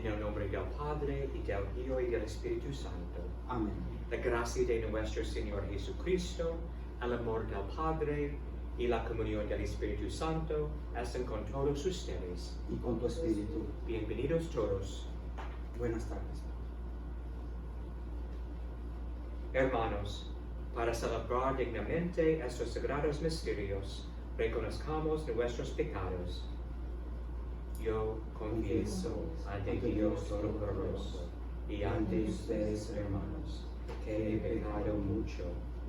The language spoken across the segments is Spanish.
En el nombre del Padre, y del Hijo, y del Espíritu Santo. Amén. La gracia de nuestro Señor Jesucristo, el amor del Padre, y la comunión del Espíritu Santo estén con todos ustedes. Y con tu espíritu. Bienvenidos todos. Buenas tardes. Hermanos, para celebrar dignamente estos sagrados misterios, reconozcamos nuestros pecados. Yo confieso ante Dios Todopoderoso y ante ustedes, hermanos, que he pecado mucho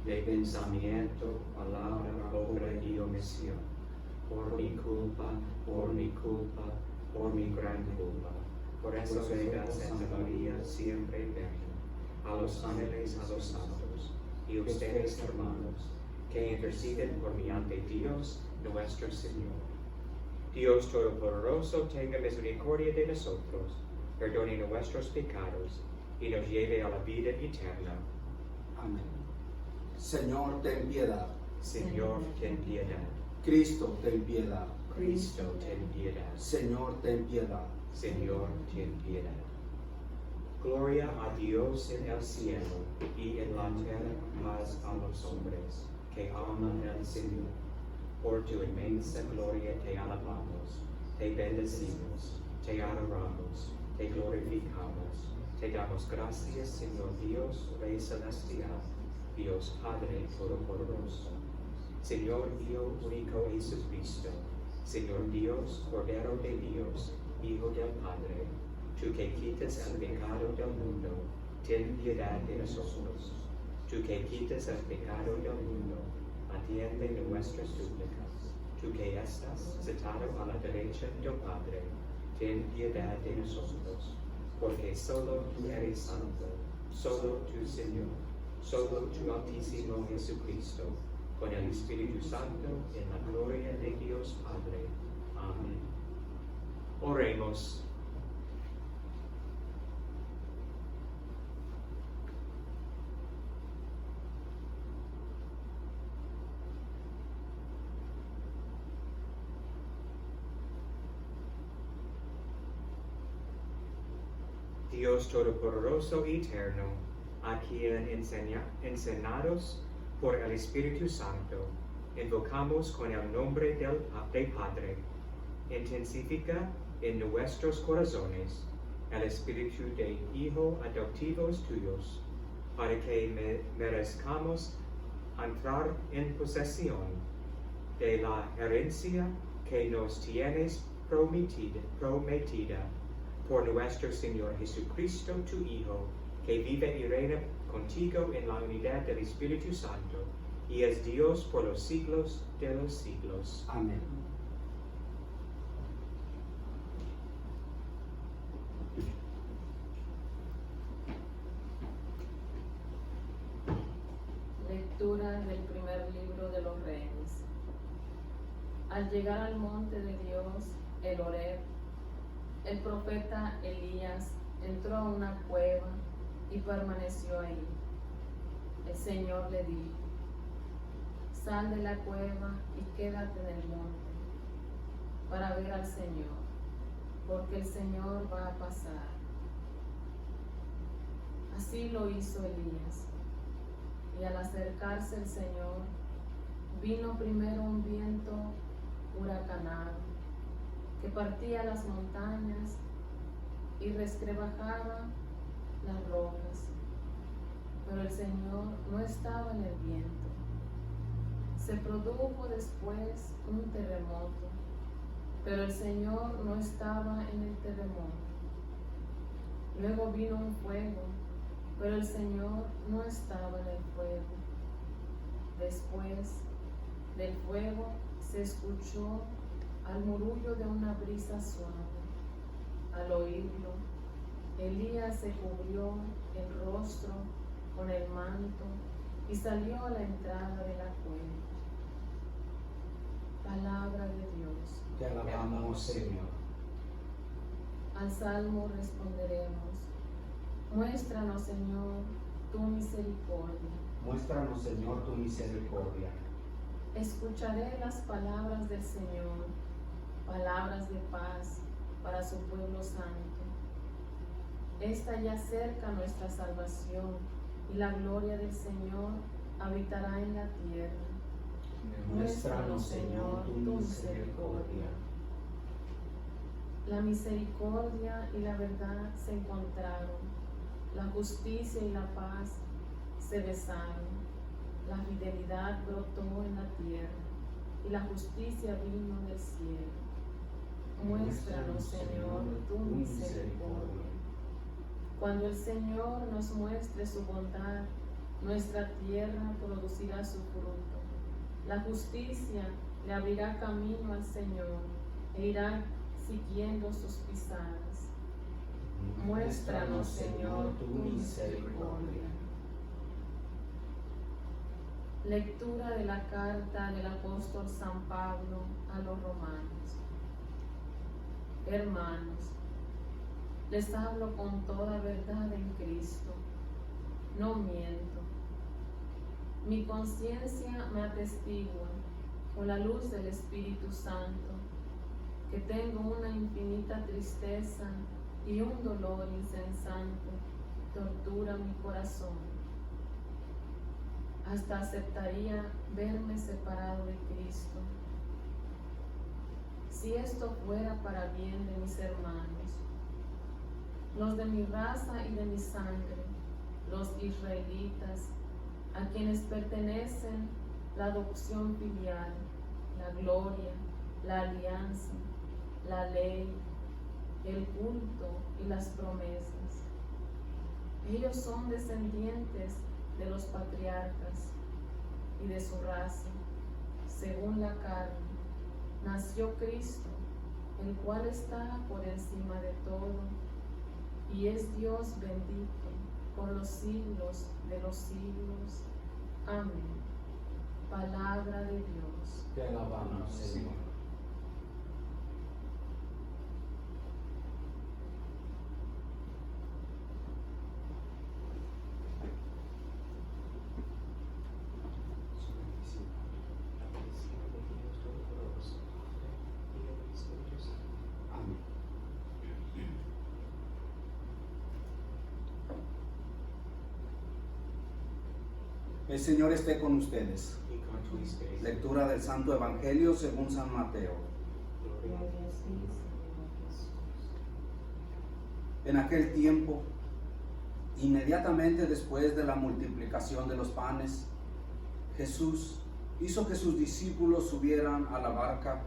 de pensamiento, palabra, obra y omisión, por mi culpa, por mi gran culpa. Por eso ruego a Santa María, siempre Virgen, a los ángeles, a los santos, y ustedes, hermanos, que interceden por mí ante Dios, nuestro Señor. Dios Todopoderoso, tenga misericordia de nosotros, perdone nuestros pecados, y nos lleve a la vida eterna. Amén. Señor, ten piedad. Señor, ten piedad. Cristo, ten piedad. Cristo, ten piedad. Señor, ten piedad. Señor, ten piedad. Gloria a Dios en el cielo, y en la tierra paz a los hombres que aman al Señor. Por tu inmensa gloria te alabamos, te bendecimos, te adoramos, te glorificamos, te damos gracias, Señor Dios, Rey Celestial, Dios Padre Todopoderoso, Señor Hijo único Jesucristo, Señor Dios, Cordero de Dios, Hijo del Padre, tú que quitas el pecado del mundo, ten piedad de nosotros. Tú que quitas el pecado del mundo, atiende nuestras súplicas. Tú que estás sentado a la derecha del Padre, ten piedad de nosotros. Porque solo tú eres santo, solo tú, Señor, solo tu Altísimo Jesucristo, con el Espíritu Santo, en la gloria de Dios Padre. Amén. Oremos. Dios Todopoderoso y Eterno, a quien enseñados por el Espíritu Santo, invocamos con el nombre del Padre, intensifica en nuestros corazones el espíritu de hijos adoptivos tuyos, para que merezcamos entrar en posesión de la herencia que nos tienes prometida por nuestro Señor Jesucristo, tu Hijo, que vive y reina contigo en la unidad del Espíritu Santo, y es Dios por los siglos de los siglos. Amén. Lectura del primer libro de los Reyes. Al llegar al monte de Dios, el Horeb, el profeta Elías entró a una cueva y permaneció ahí. El Señor le dijo: sal de la cueva y quédate en el monte para ver al Señor, porque el Señor va a pasar. Así lo hizo Elías. Y al acercarse el Señor, vino primero un viento huracanado que partía las montañas y resquebrajaba las rocas, pero el Señor no estaba en el viento. Se produjo después un terremoto, pero el Señor no estaba en el terremoto. Luego vino un fuego, pero el Señor no estaba en el fuego. Después del fuego se escuchó al murmullo de una brisa suave. Al oírlo, Elías se cubrió el rostro con el manto y salió a la entrada de la cueva. Palabra de Dios. Te alabamos, Señor. Al salmo responderemos: muéstranos, Señor, tu misericordia. Muéstranos, Señor, tu misericordia. Escucharé las palabras del Señor, palabras de paz para su pueblo santo. Está ya cerca nuestra salvación, y la gloria del Señor habitará en la tierra. Muéstranos, Señor, tu misericordia. La misericordia y la verdad se encontraron, la justicia y la paz se besaron, la fidelidad brotó en la tierra, y la justicia vino del cielo. Muéstranos, Señor, tu misericordia. Cuando el Señor nos muestre su bondad, nuestra tierra producirá su fruto. La justicia le abrirá camino al Señor e irá siguiendo sus pisadas. Muéstranos, Señor, tu misericordia. Lectura de la carta del apóstol San Pablo a los romanos. Hermanos, les hablo con toda verdad en Cristo. No miento. Mi conciencia me atestigua con la luz del Espíritu Santo que tengo una infinita tristeza y un dolor incesante tortura mi corazón. Hasta aceptaría verme separado de Cristo. Si esto fuera para bien de mis hermanos, los de mi raza y de mi sangre, los israelitas, a quienes pertenecen la adopción filial, la gloria, la alianza, la ley, el culto y las promesas. Ellos son descendientes de los patriarcas, y de su raza, según la carne, nació Cristo, el cual está por encima de todo, y es Dios bendito por los siglos de los siglos. Amén. Palabra de Dios. Te alabamos, Señor. Amén. El Señor esté con ustedes. Y con tu espíritu. Lectura del Santo Evangelio según San Mateo. Gloria a ti, Señor Jesús. En aquel tiempo, inmediatamente después de la multiplicación de los panes, Jesús hizo que sus discípulos subieran a la barca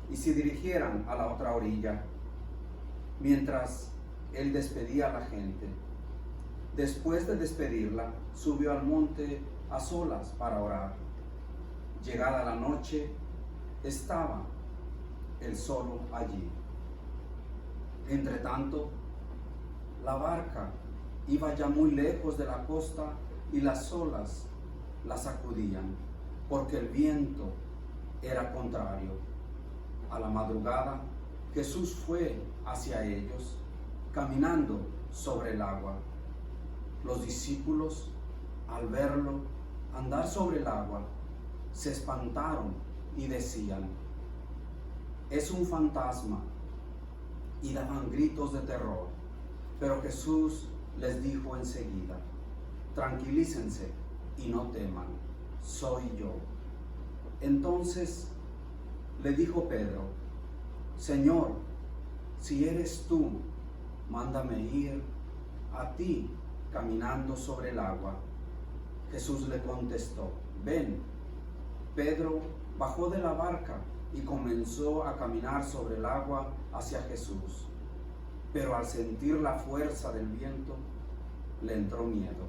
y se dirigieran a la otra orilla, mientras él despedía a la gente. Después de despedirla, subió al monte a solas para orar. Llegada la noche, estaba él solo allí. Entretanto, la barca iba ya muy lejos de la costa y las olas la sacudían, porque el viento era contrario. A la madrugada, Jesús fue hacia ellos, caminando sobre el agua. Los discípulos, al verlo andar sobre el agua, se espantaron y decían: es un fantasma, y daban gritos de terror. Pero Jesús les dijo enseguida: tranquilícense y no teman, soy yo. Entonces le dijo Pedro: Señor, si eres tú, mándame ir a ti caminando sobre el agua. Jesús le contestó: ven. Pedro bajó de la barca y comenzó a caminar sobre el agua hacia Jesús. Pero al sentir la fuerza del viento, le entró miedo.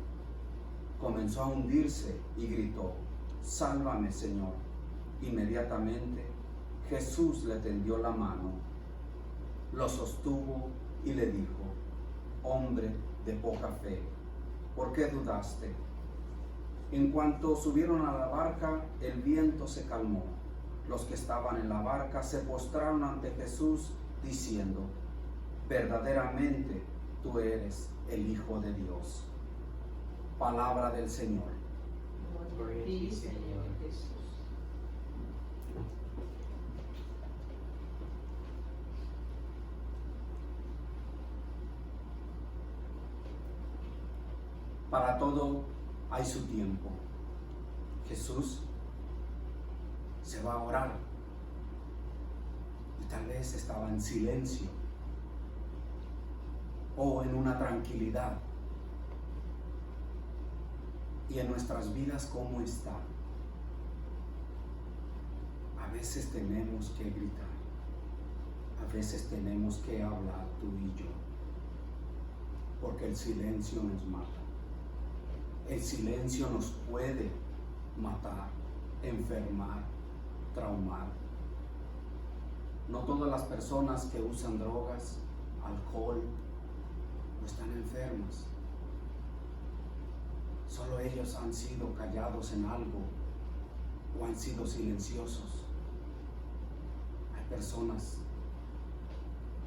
Comenzó a hundirse y gritó: sálvame, Señor. Inmediatamente Jesús le tendió la mano, lo sostuvo y le dijo: hombre de poca fe, ¿por qué dudaste? En cuanto subieron a la barca, el viento se calmó. Los que estaban en la barca se postraron ante Jesús, diciendo: verdaderamente tú eres el Hijo de Dios. Palabra del Señor. Gloria a ti, Señor Jesús. Para todo hay su tiempo. Jesús se va a orar y tal vez estaba en silencio o en una tranquilidad. Y en nuestras vidas, ¿cómo está? A veces tenemos que gritar, a veces tenemos que hablar tú y yo, porque el silencio nos mata. El silencio nos puede matar, enfermar, traumar. No todas las personas que usan drogas, alcohol, no están enfermas. Solo ellos han sido callados en algo o han sido silenciosos. Hay personas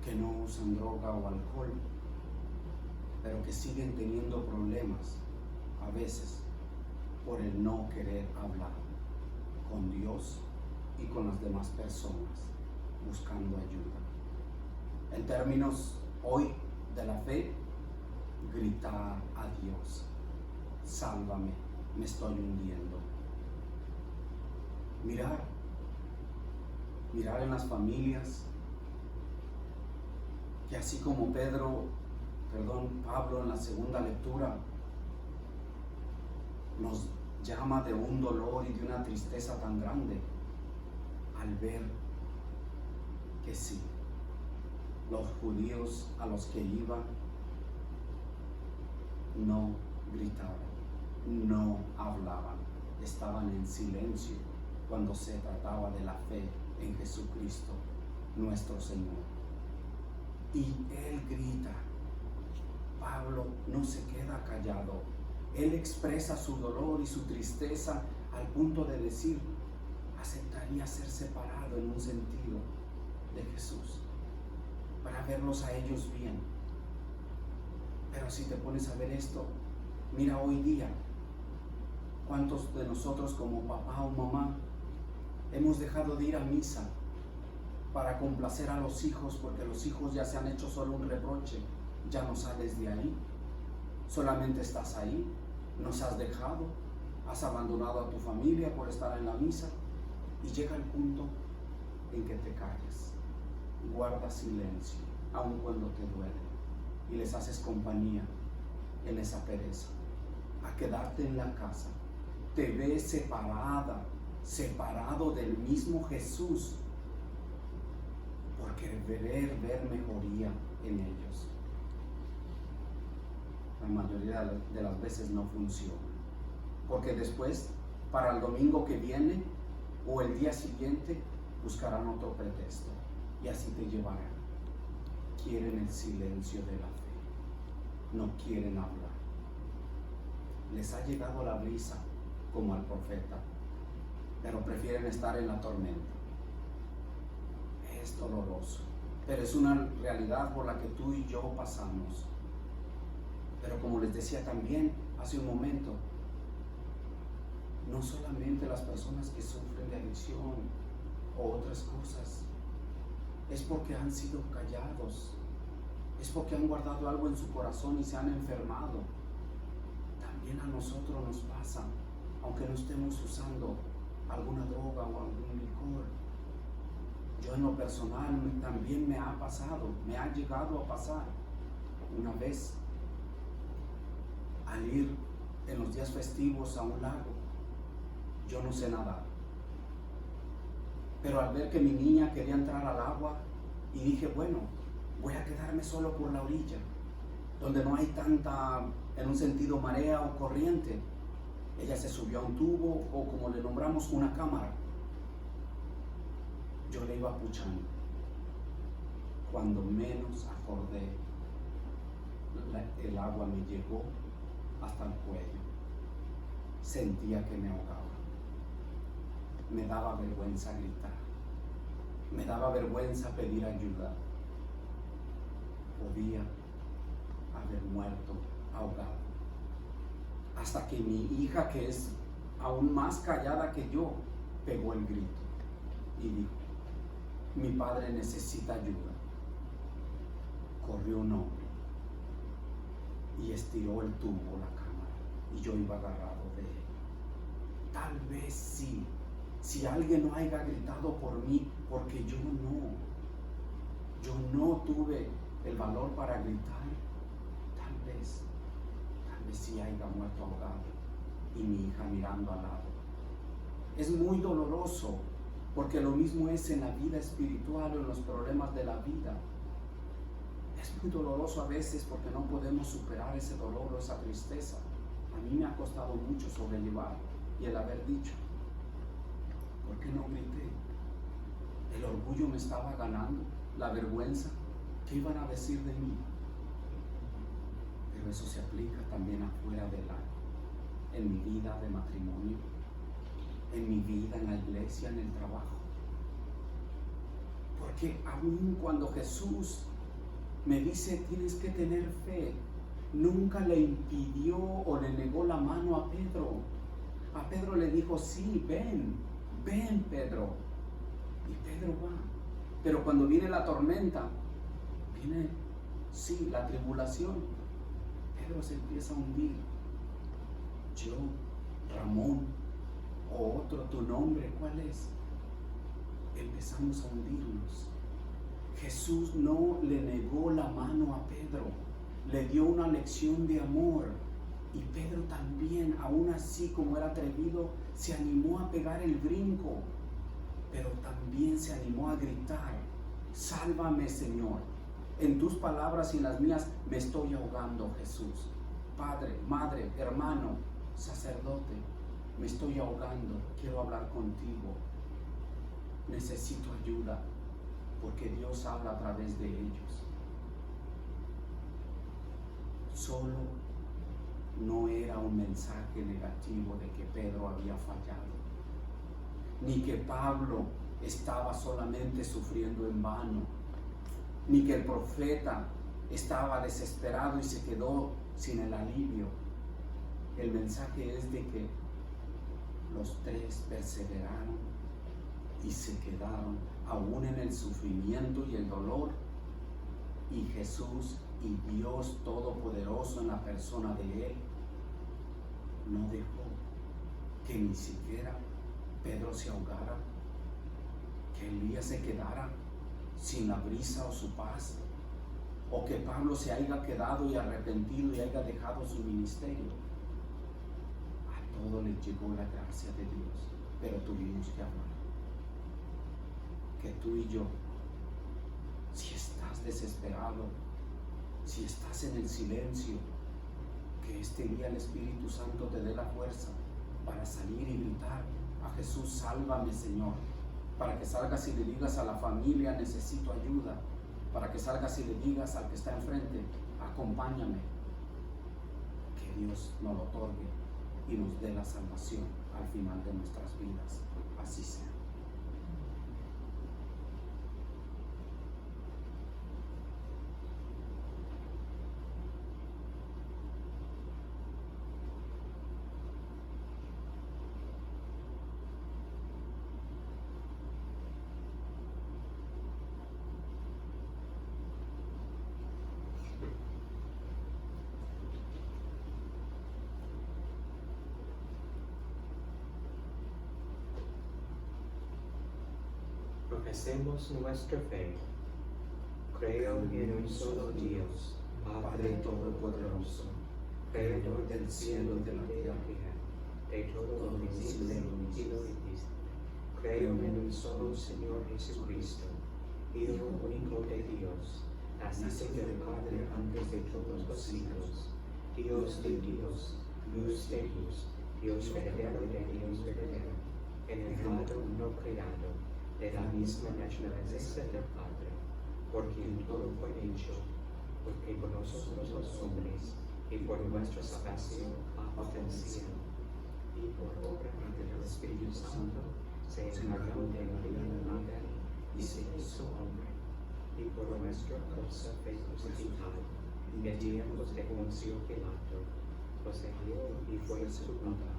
que no usan droga o alcohol, pero que siguen teniendo problemas a veces por el no querer hablar con Dios y con las demás personas buscando ayuda. En términos hoy de la fe, gritar a Dios: sálvame, me estoy hundiendo. Mirar en las familias que así como Pablo en la segunda lectura nos llama de un dolor y de una tristeza tan grande al ver que sí, los judíos a los que iban no gritaban, no hablaban, estaban en silencio cuando se trataba de la fe en Jesucristo, nuestro Señor. Y Él grita. Pablo no se queda callado. Él expresa su dolor y su tristeza al punto de decir: aceptaría ser separado en un sentido de Jesús para verlos a ellos bien. Pero si te pones a ver esto, mira hoy día, ¿cuántos de nosotros como papá o mamá hemos dejado de ir a misa para complacer a los hijos porque los hijos ya se han hecho solo un reproche? Ya no sales de ahí, solamente estás ahí, nos has dejado, has abandonado a tu familia por estar en la misa, y llega el punto en que te callas, guardas silencio, aun cuando te duele, y les haces compañía en esa pereza, a quedarte en la casa. Te ves separado del mismo Jesús, por querer ver mejoría en ellos. La mayoría de las veces no funciona, porque después, para el domingo que viene o el día siguiente, buscarán otro pretexto y así te llevarán. Quieren el silencio de la fe, no quieren hablar. Les ha llegado la brisa como al profeta, pero prefieren estar en la tormenta. Es doloroso, pero es una realidad por la que tú y yo pasamos. Pero como les decía también hace un momento, no solamente las personas que sufren de adicción o otras cosas, es porque han sido callados, es porque han guardado algo en su corazón y se han enfermado. También a nosotros nos pasa, aunque no estemos usando alguna droga o algún licor. Yo en lo personal también me ha pasado, me ha llegado a pasar. Una vez, al ir en los días festivos a un lago, yo no sé nadar, pero al ver que mi niña quería entrar al agua, y dije, bueno, voy a quedarme solo por la orilla, donde no hay tanta, en un sentido, marea o corriente. Ella se subió a un tubo, o como le nombramos, una cámara. Yo le iba puchando. Cuando menos acordé, el agua me llegó hasta el cuello. Sentía que me ahogaba. Me daba vergüenza gritar. Me daba vergüenza pedir ayuda. Podía haber muerto ahogado. Hasta que mi hija, que es aún más callada que yo, pegó el grito y dijo: mi padre necesita ayuda. Corrió un hombre y estiró el tubo, la cámara, y yo iba agarrado de él. Tal vez sí, si alguien no haya gritado por mí, porque yo no tuve el valor para gritar, tal vez sí haya muerto ahogado y mi hija mirando al lado. Es muy doloroso, porque lo mismo es en la vida espiritual o en los problemas de la vida. Es muy doloroso a veces porque no podemos superar ese dolor o esa tristeza. A mí me ha costado mucho sobrellevar y el haber dicho, ¿por qué no grité? El orgullo me estaba ganando, la vergüenza, ¿qué iban a decir de mí? Pero eso se aplica también afuera en mi vida de matrimonio, en mi vida en la iglesia, en el trabajo. Porque aún cuando Jesús me dice, tienes que tener fe, nunca le impidió o le negó la mano a Pedro. A Pedro le dijo, sí, ven Pedro. Y Pedro va. Pero cuando viene la tormenta, viene, sí, la tribulación, Pedro se empieza a hundir. Yo, Ramón, o otro, tu nombre, ¿cuál es? Empezamos a hundirnos. Jesús no le negó la mano a Pedro, le dio una lección de amor. Y Pedro también, aún así como era atrevido, se animó a pegar el brinco, pero también se animó a gritar, sálvame, Señor. En tus palabras y en las mías, me estoy ahogando, Jesús. Padre, madre, hermano, sacerdote, me estoy ahogando, quiero hablar contigo. Necesito ayuda, porque Dios habla a través de ellos. Solo no era un mensaje negativo de que Pedro había fallado, ni que Pablo estaba solamente sufriendo en vano, ni que el profeta estaba desesperado y se quedó sin el alivio. El mensaje es de que los tres perseveraron y se quedaron aún en el sufrimiento y el dolor, y Jesús y Dios Todopoderoso en la persona de Él no dejó que ni siquiera Pedro se ahogara, que Elías se quedara sin la brisa o su paz, o que Pablo se haya quedado y arrepentido y haya dejado su ministerio. A todo le llegó la gracia de Dios, pero tuvimos que hablar. Que tú y yo, si estás desesperado, si estás en el silencio, que este día el Espíritu Santo te dé la fuerza para salir y gritar a Jesús, sálvame, Señor. Para que salgas y le digas a la familia, necesito ayuda. Para que salgas y le digas al que está enfrente, acompáñame. Que Dios nos lo otorgue y nos dé la salvación al final de nuestras vidas. Así sea. Profesemos nuestra fe. Creo en un solo Dios, Padre Todopoderoso, Creador del cielo y de la tierra, de todo lo visible y lo invisible. Creo en un solo Señor Jesucristo, Hijo único de Dios, nacido del Padre antes de todos los siglos, Dios de Dios, luz de luz, Dios verdadero de Dios verdadero, engendrado no creado, de la misma naturaleza del Padre, por quien todo fue hecho, porque por nosotros los hombres, y por nuestra salvación bajo el cielo, y por obra del Espíritu Santo, se encargó de María la Virgen, y se hizo hombre, y por nuestra cosa fue crucificado, en tiempos de Poncio Pilato, procedió y fue sepultado,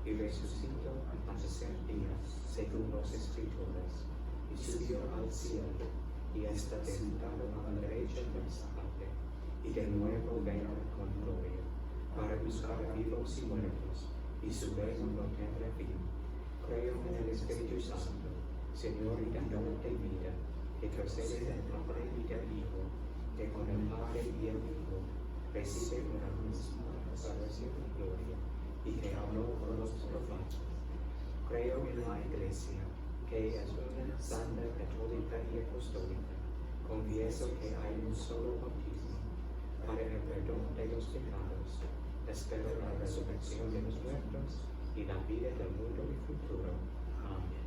y resucitó al tercer día, según las Escrituras, y subió al cielo, y está sentado a la derecha del Padre, y de nuevo vendrá con gloria, para juzgar a vivos y muertos, y su reino no tendrá fin. Creo en el Espíritu Santo, Señor y Dador de vida, que procede del Padre y del Hijo, que con el Padre y el Hijo recibe una misma salvación y gloria, y que habló por los profetas. Creo en la Iglesia, que es una santa, católica y apostólica. Confieso que hay un solo bautismo para el perdón de los pecados. Espero la resurrección de los muertos y la vida del mundo futuro. Amén.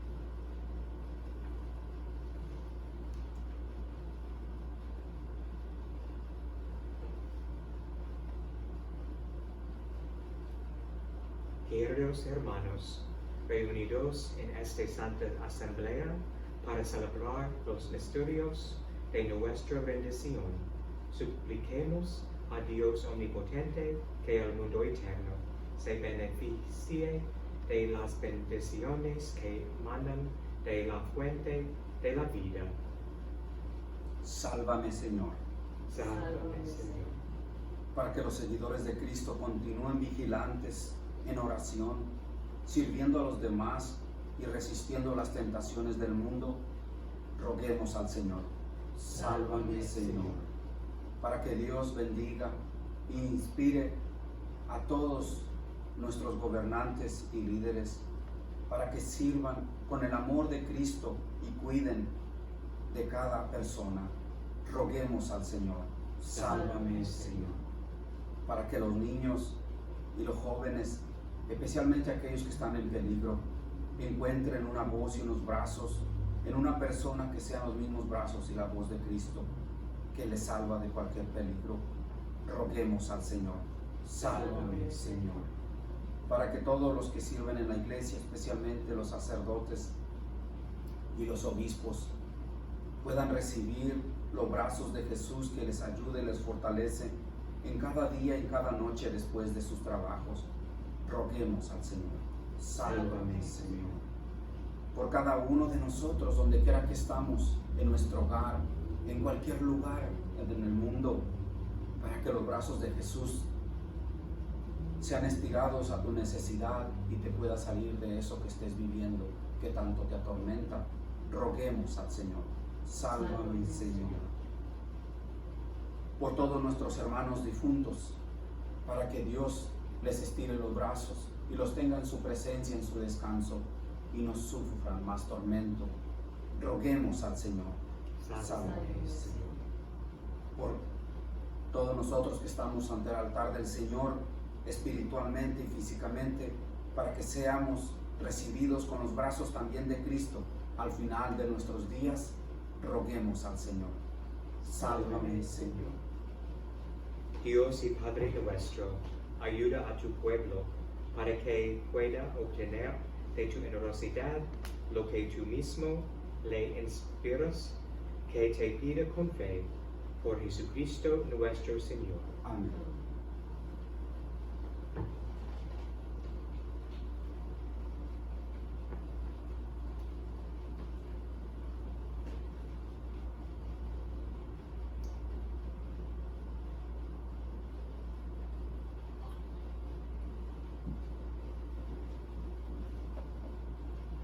Queridos hermanos, reunidos en esta santa asamblea para celebrar los misterios de nuestra bendición, supliquemos a Dios omnipotente que el mundo eterno se beneficie de las bendiciones que emanan de la fuente de la vida. Sálvame, Señor, Sálvame, Señor. para que los seguidores de Cristo continúen vigilantes en oración, sirviendo a los demás y resistiendo las tentaciones del mundo, roguemos al Señor. Sálvame, Señor, para que Dios bendiga e inspire a todos nuestros gobernantes y líderes, para que sirvan con el amor de Cristo y cuiden de cada persona. Roguemos al Señor. Sálvame, Señor, para que los niños y los jóvenes, especialmente aquellos que están en peligro, encuentren una voz y unos brazos en una persona que sean los mismos brazos y la voz de Cristo, que les salva de cualquier peligro. Roguemos al Señor. Sálvame, Señor, para que todos los que sirven en la iglesia, especialmente los sacerdotes y los obispos, puedan recibir los brazos de Jesús, que les ayude y les fortalece en cada día y cada noche después de sus trabajos. Roguemos al Señor. Sálvame, Señor, por cada uno de nosotros, donde quiera que estamos, en nuestro hogar, en cualquier lugar en el mundo, para que los brazos de Jesús sean estirados a tu necesidad y te pueda salir de eso que estés viviendo, que tanto te atormenta. Roguemos al Señor. Sálvame, Señor, por todos nuestros hermanos difuntos, para que Dios les estire los brazos y los tenga en su presencia, en su descanso, y no sufran más tormento. Roguemos al Señor. Sálvame, Señor, por todos nosotros que estamos ante el altar del Señor, espiritualmente y físicamente, para que seamos recibidos con los brazos también de Cristo al final de nuestros días. Roguemos al Señor. Sálvame, Señor. Dios y Padre nuestro, ayuda a tu pueblo para que pueda obtener de tu generosidad lo que tú mismo le inspiras, que te pida con fe, por Jesucristo nuestro Señor. Amén.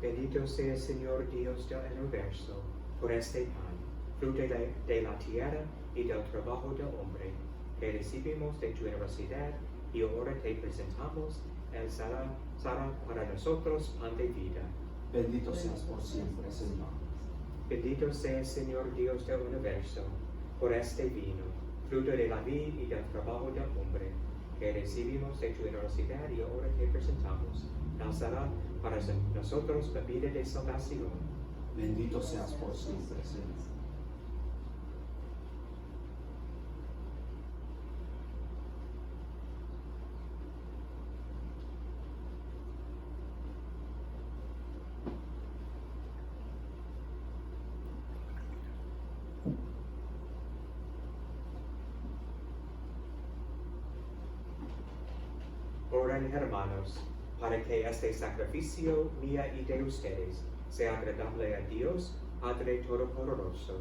Bendito sea el Señor Dios del universo, por este pan, fruto de la tierra y del trabajo del hombre, que recibimos de tu generosidad, y ahora te presentamos el será para nosotros pan de vida. Bendito seas por siempre, Señor. Bendito sea el Señor Dios del universo, por este vino, fruto de la vid y del trabajo del hombre, que recibimos de tu generosidad, y ahora te presentamos el será para nosotros bebida de salvación. Bendito seas por siempre, Señor. Oren, hermanos, para que este sacrificio mío y de ustedes sea agradable a Dios, Padre Todopoderoso.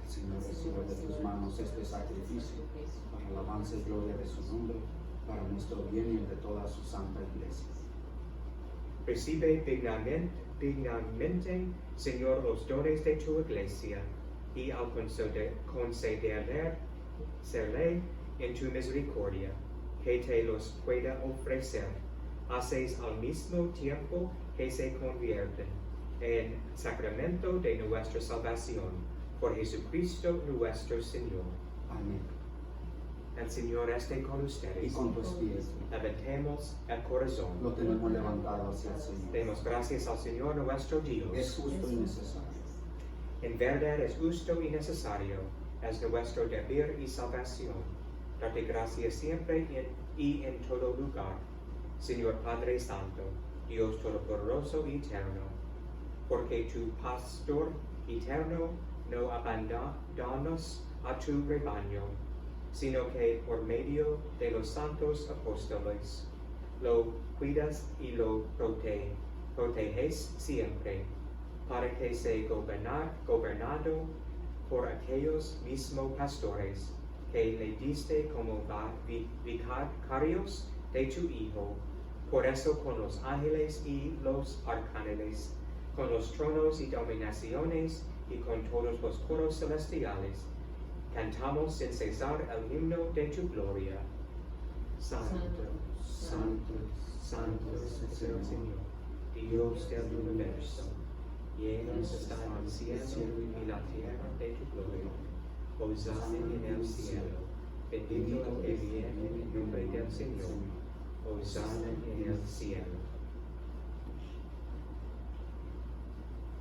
El Señor reciba de tus manos este sacrificio para alabanza y gloria de su nombre, para nuestro bien y el de toda su santa iglesia. Recibe dignamente, Señor, los dones de tu iglesia, y al concederle en tu misericordia, que te los pueda ofrecer, haces al mismo tiempo que se convierten en sacramento de nuestra salvación, por Jesucristo nuestro Señor. Amén. El Señor esté con Y ustedes. con tu espíritu. Levantemos el corazón. Lo tenemos levantado hacia el Señor. Demos gracias al Señor nuestro Dios. Es justo y necesario. En verdad es justo y necesario, es nuestro deber y salvación, darte gracias siempre y en todo lugar, Señor Padre Santo, Dios Todopoderoso y Eterno, porque tu pastor eterno no abandonas a tu rebaño, sino que por medio de los santos apóstoles lo cuidas y lo proteges siempre, para que sea gobernado por aquellos mismos pastores que le diste como vicarios de tu Hijo. Por eso con los ángeles y los arcángeles, con los tronos y dominaciones y con todos los coros celestiales, cantamos sin cesar el himno de tu gloria. Santo, santo, santo es el Señor, Dios del universo. Llenos están el cielo y la tierra de tu gloria. Hosanna en el cielo. Bendito el que viene en nombre del Señor. Hosanna en el cielo.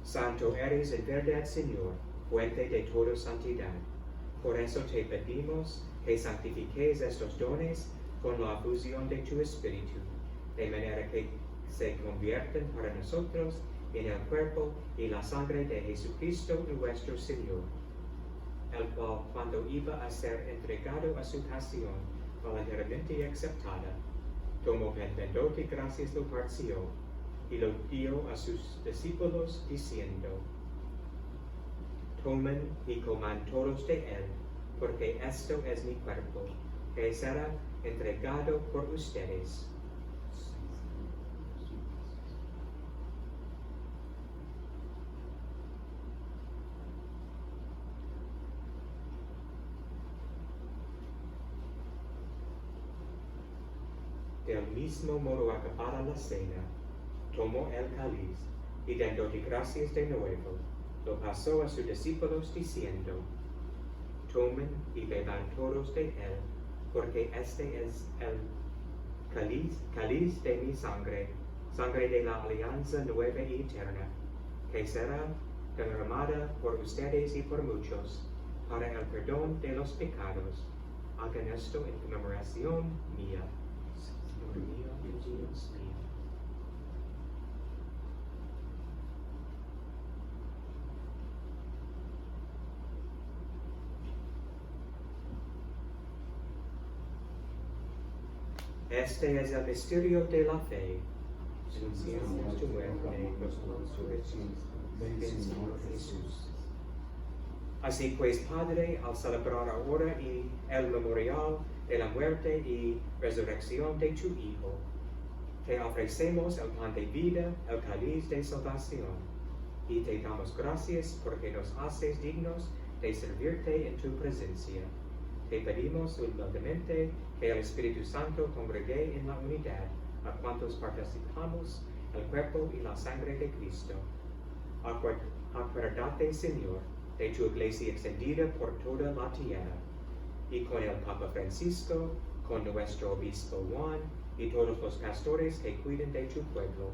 Santo eres en verdad, Señor, fuente de toda santidad. Por eso te pedimos que santifiques estos dones con la fusión de tu Espíritu, de manera que se convierten para nosotros en el cuerpo y la sangre de Jesucristo nuestro Señor, el cual, cuando iba a ser entregado a su pasión voluntariamente aceptada, tomó pan de gracias, lo partió y lo dio a sus discípulos, diciendo: tomen y coman todos de él, porque esto es mi cuerpo, que será entregado por ustedes. Del mismo modo, acabada la cena, tomó el cáliz y dándote gracias de nuevo, lo pasó a sus discípulos diciendo: tomen y beban todos de él, porque este es el cáliz de mi sangre, sangre de la alianza nueva y eterna, que será derramada por ustedes y por muchos, para el perdón de los pecados. Hagan esto en conmemoración mía. Señor mío y Dios mío. Este es el misterio de la fe. Anunciamos tu muerte y tu resurrección. Ven, Señor Jesús. Así pues, Padre, al celebrar ahora el memorial de la muerte y resurrección de tu Hijo, te ofrecemos el pan de vida, el cáliz de salvación, y te damos gracias porque nos haces dignos de servirte en tu presencia. Te pedimos humildemente que el Espíritu Santo congregue en la unidad a cuantos participamos el cuerpo y la sangre de Cristo. Acuérdate, Señor, de tu iglesia extendida por toda la tierra, y con el Papa Francisco, con nuestro obispo Juan, y todos los pastores que cuiden de tu pueblo,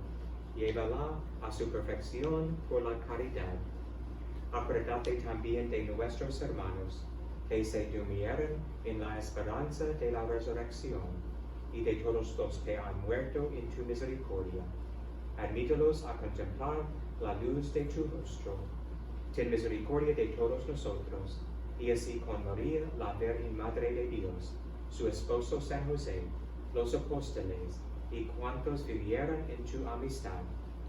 llévala a su perfección por la caridad. Acuérdate también de nuestros hermanos, que se durmieron en la esperanza de la resurrección, y de todos los que han muerto en tu misericordia. Admítelos a contemplar la luz de tu rostro. Ten misericordia de todos nosotros, y así con María, la Virgen Madre de Dios, su esposo San José, los apóstoles, y cuantos vivieron en tu amistad,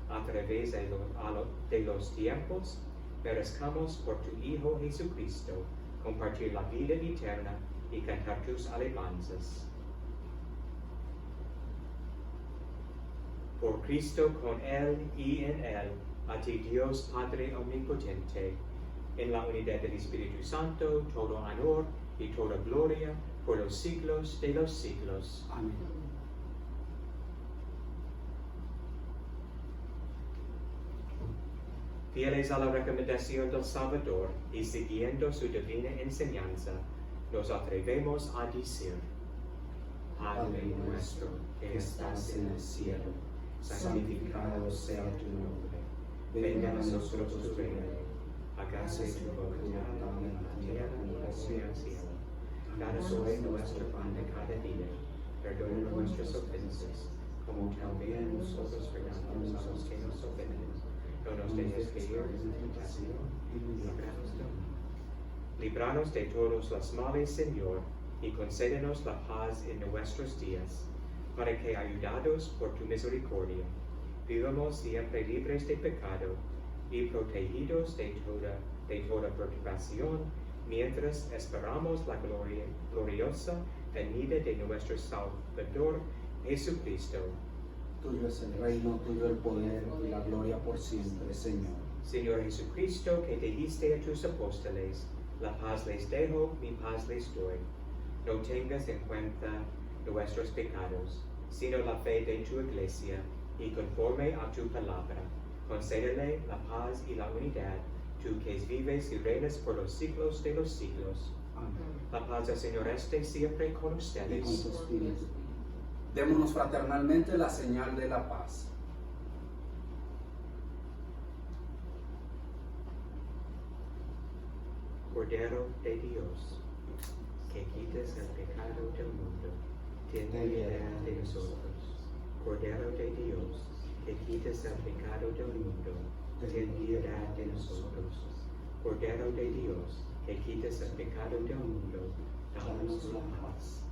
a través de los tiempos, merezcamos por tu Hijo Jesucristo compartir la vida eterna y cantar tus alabanzas. Por Cristo, con Él y en Él, a ti Dios Padre Omnipotente, en la unidad del Espíritu Santo, todo honor y toda gloria por los siglos de los siglos. Amén. Fieles a la recomendación del Salvador y siguiendo su divina enseñanza, nos atrevemos a decir: Padre nuestro que estás en el cielo, santificado sea tu nombre. Venga a nosotros tu reino. Hágase tu voluntad en la tierra como en el cielo. Danos hoy nuestro pan de cada día. Perdona nuestras ofensas, como también nosotros perdonamos a los que nos ofenden. No nos dejes caer en tentación y líbranos del mal. Líbranos de todos los males, Señor, y concédenos la paz en nuestros días, para que, ayudados por tu misericordia, vivamos siempre libres de pecado y protegidos de toda perturbación, mientras esperamos la gloriosa venida de nuestro Salvador Jesucristo. Tuyo es el reino, tuyo el poder y la gloria por siempre, Señor. Señor Jesucristo, que dijiste a tus apóstoles: la paz les dejo, mi paz les doy. No tengas en cuenta nuestros pecados, sino la fe de tu iglesia, y conforme a tu palabra, concédele la paz y la unidad, tú que vives y reinas por los siglos de los siglos. Amén. La paz del Señor esté siempre con Y con ustedes. tu espíritu. Démonos fraternalmente la señal de la paz. Cordero de Dios, que quitas el pecado del mundo, ten piedad de nosotros. Cordero de Dios, que quitas el pecado del mundo, ten piedad de nosotros. Cordero de Dios, que quitas el pecado del mundo, danos la paz.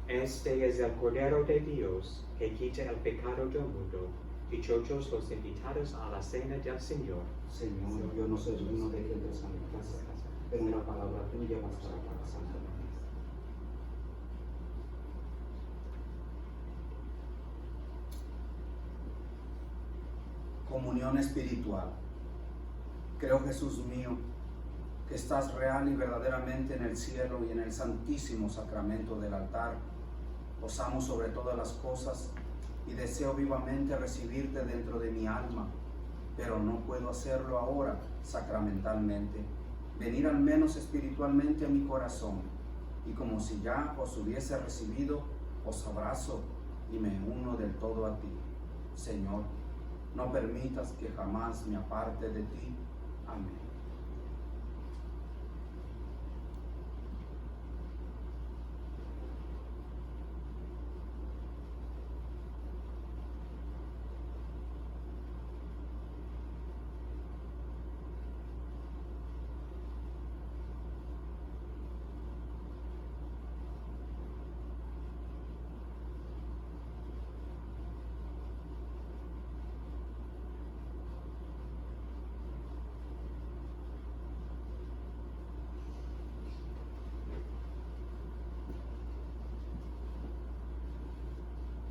Este es el Cordero de Dios, que quita el pecado del mundo. Dichosos los invitados a la cena del Señor. Señor, yo no soy digno de que entres a mi casa, pero una palabra tuya bastará para sanarme. Comunión espiritual. Creo, Jesús mío, que estás real y verdaderamente en el cielo y en el santísimo sacramento del altar. Os amo sobre todas las cosas y deseo vivamente recibirte dentro de mi alma, pero no puedo hacerlo ahora sacramentalmente. Venir al menos espiritualmente a mi corazón, y como si ya os hubiese recibido, os abrazo y me uno del todo a ti. Señor, no permitas que jamás me aparte de ti. Amén.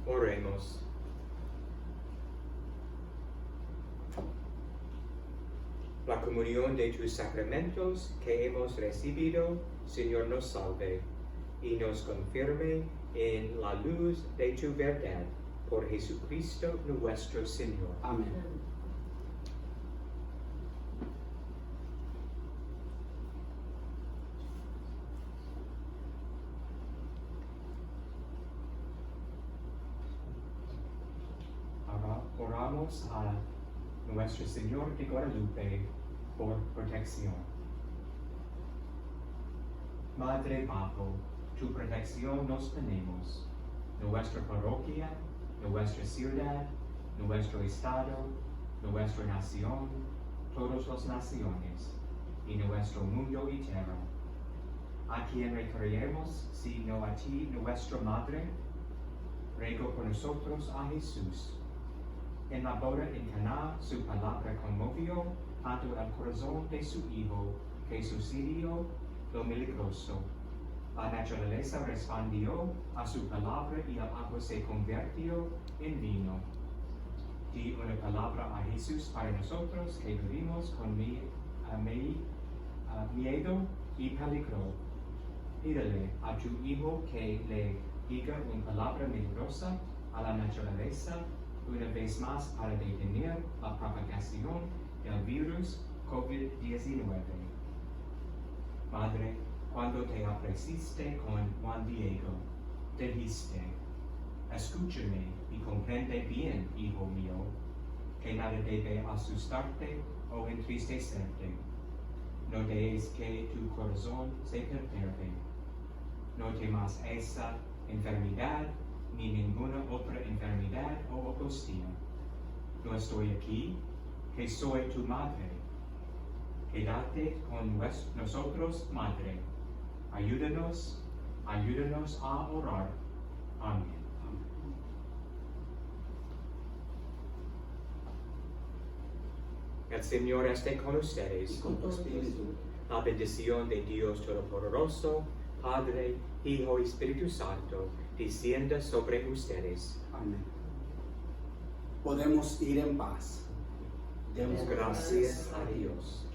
Oremos. La comunión de tus sacramentos que hemos recibido, Señor, nos salve y nos confirme en la luz de tu verdad. Por Jesucristo nuestro Señor. Amén. Oramos a nuestro Señor de Guadalupe por protección. Madre bajo tu protección nos ponemos, nuestra parroquia, nuestra ciudad, nuestro estado, nuestra nación, todas las naciones y nuestro mundo y tierra. ¿A quién recurriremos sino a ti, nuestra Madre? Ruego por nosotros a Jesús. En la boda en Caná, su palabra conmovió tanto el corazón de su Hijo, que sucedió lo milagroso. La naturaleza respondió a su palabra y el agua se convirtió en vino. Di una palabra a Jesús para nosotros que vivimos con miedo y peligro. Pídele a tu Hijo que le diga una palabra milagrosa a la naturaleza una vez más para detener la propagación del virus COVID-19. Padre, cuando te apareciste con Juan Diego, dijiste: escúchame y comprende bien, hijo mío, que nada debe asustarte o entristecerte. No dejes que tu corazón se perturbe. No temas esa enfermedad ni ninguna otra enfermedad o angustia. No estoy aquí, que soy tu madre. Quédate con nosotros, Madre. Ayúdanos a orar. Amén. El Señor esté con ustedes. Y con tu espíritu. La bendición de Dios Todopoderoso, Padre, Hijo y Espíritu Santo, descienda sobre ustedes. Amén. Podemos ir en paz. Demos gracias a Dios.